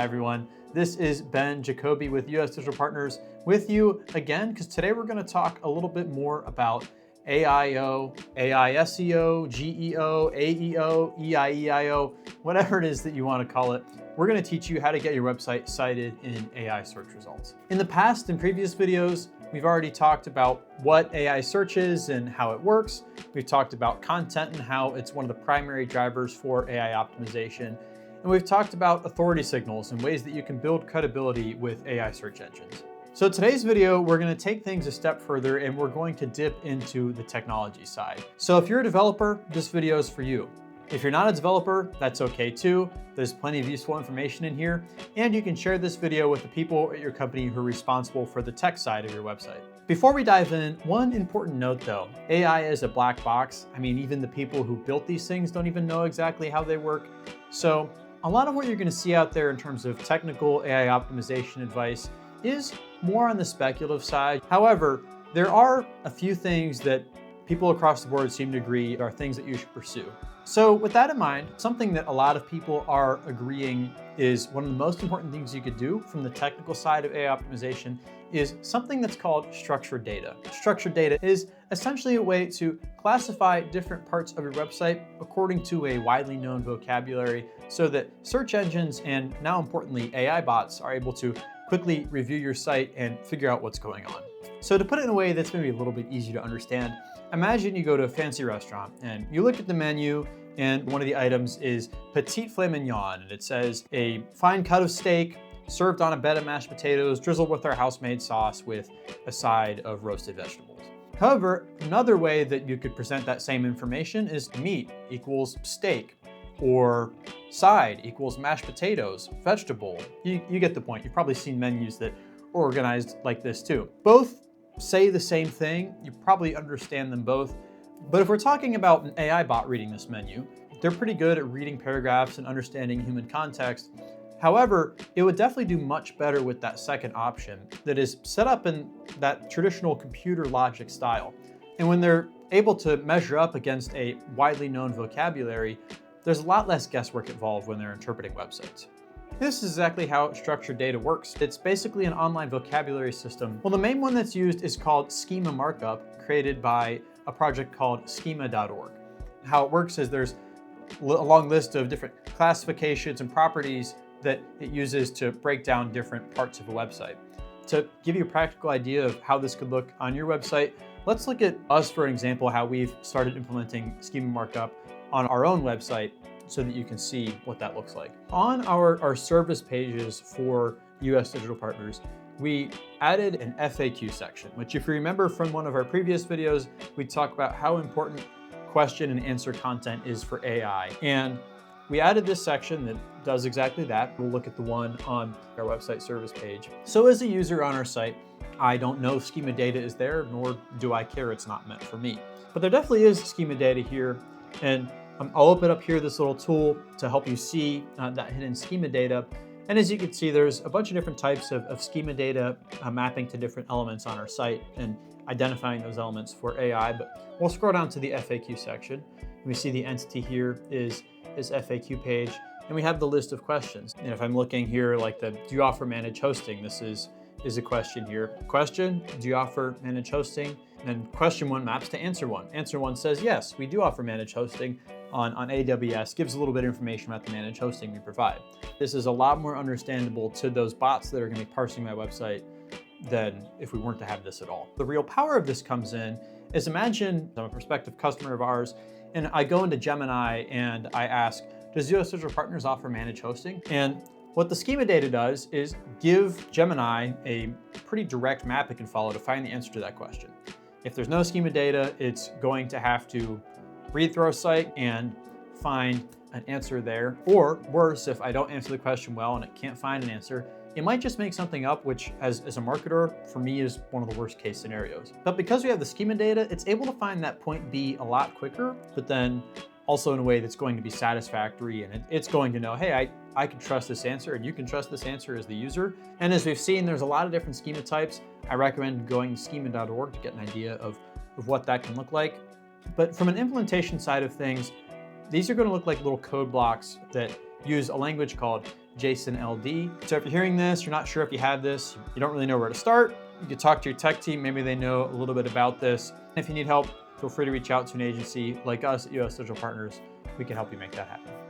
Hi everyone, this is Ben Jacoby with US Digital Partners with you again, because today we're going to talk a little bit more about AIO, AI-SEO, GEO, AEO, EIEIO, whatever it is that you want to call it. We're going to teach you how to get your website cited in AI search results. In the past, in previous videos, we've already talked about what AI search is and how it works. We've talked about content and how it's one of the primary drivers for AI optimization. And we've talked about authority signals and ways that you can build credibility with AI search engines. So today's video, we're going to take things a step further and we're going to dip into the technology side. So if you're a developer, this video is for you. If you're not a developer, that's okay too. There's plenty of useful information in here, and you can share this video with the people at your company who are responsible for the tech side of your website. Before we dive in, one important note though, AI is a black box. I mean, even the people who built these things don't even know exactly how they work. So a lot of what you're going to see out there in terms of technical AI optimization advice is more on the speculative side. However, there are a few things that people across the board seem to agree are things that you should pursue. So with that in mind, something that a lot of people are agreeing is one of the most important things you could do from the technical side of AI optimization is something that's called structured data. Structured data is essentially a way to classify different parts of your website according to a widely known vocabulary so that search engines and, now importantly, AI bots are able to quickly review your site and figure out what's going on. So to put it in a way that's maybe a little bit easier to understand, imagine you go to a fancy restaurant and you look at the menu and one of the items is petite filet mignon, and it says a fine cut of steak served on a bed of mashed potatoes drizzled with our house-made sauce with a side of roasted vegetables. However, another way that you could present that same information is meat equals steak, or side equals mashed potatoes, vegetable. You get the point. You've probably seen menus that are organized like this too. Both say the same thing. You probably understand them both. But if we're talking about an AI bot reading this menu, they're pretty good at reading paragraphs and understanding human context. However, it would definitely do much better with that second option that is set up in that traditional computer logic style. And when they're able to measure up against a widely known vocabulary, there's a lot less guesswork involved when they're interpreting websites. This is exactly how structured data works. It's basically an online vocabulary system. Well, the main one that's used is called Schema Markup, created by a project called schema.org. How it works is there's a long list of different classifications and properties that it uses to break down different parts of a website. To give you a practical idea of how this could look on your website, let's look at us for an example, how we've started implementing Schema Markup on our own website so that you can see what that looks like. On our service pages for US Digital Partners, we added an FAQ section, which if you remember from one of our previous videos, we talked about how important question and answer content is for AI. And we added this section that does exactly that. We'll look at the one on our website service page. So as a user on our site, I don't know if schema data is there, nor do I care, it's not meant for me. But there definitely is schema data here. And I'll open up here this little tool to help you see that hidden schema data. And as you can see, there's a bunch of different types of schema data mapping to different elements on our site and identifying those elements for AI. But we'll scroll down to the FAQ section. And we see the entity here is this FAQ page, and we have the list of questions. And if I'm looking here, like do you offer managed hosting? This is a question here. Question, do you offer managed hosting? And question one maps to answer one. Answer one says, yes, we do offer managed hosting on AWS, gives a little bit of information about the managed hosting we provide. This is a lot more understandable to those bots that are going to be parsing my website than if we weren't to have this at all. The real power of this comes in is, imagine I'm a prospective customer of ours, and I go into Gemini and I ask, does US Digital Partners offer managed hosting? And what the schema data does is give Gemini a pretty direct map it can follow to find the answer to that question. If there's no schema data, it's going to have to read through our site and find an answer there. Or worse, if I don't answer the question well and it can't find an answer, it might just make something up, which as a marketer, for me, is one of the worst case scenarios. But because we have the schema data, it's able to find that point B a lot quicker, but then also in a way that's going to be satisfactory, and it's going to know, hey, I can trust this answer and you can trust this answer as the user. And as we've seen, there's a lot of different schema types. I recommend going to schema.org to get an idea of what that can look like. But from an implementation side of things, these are going to look like little code blocks that use a language called JSON-LD. So if you're hearing this, you're not sure if you have this, you don't really know where to start, you can talk to your tech team. Maybe they know a little bit about this. If you need help, feel free to reach out to an agency like us at US Digital Partners. We can help you make that happen.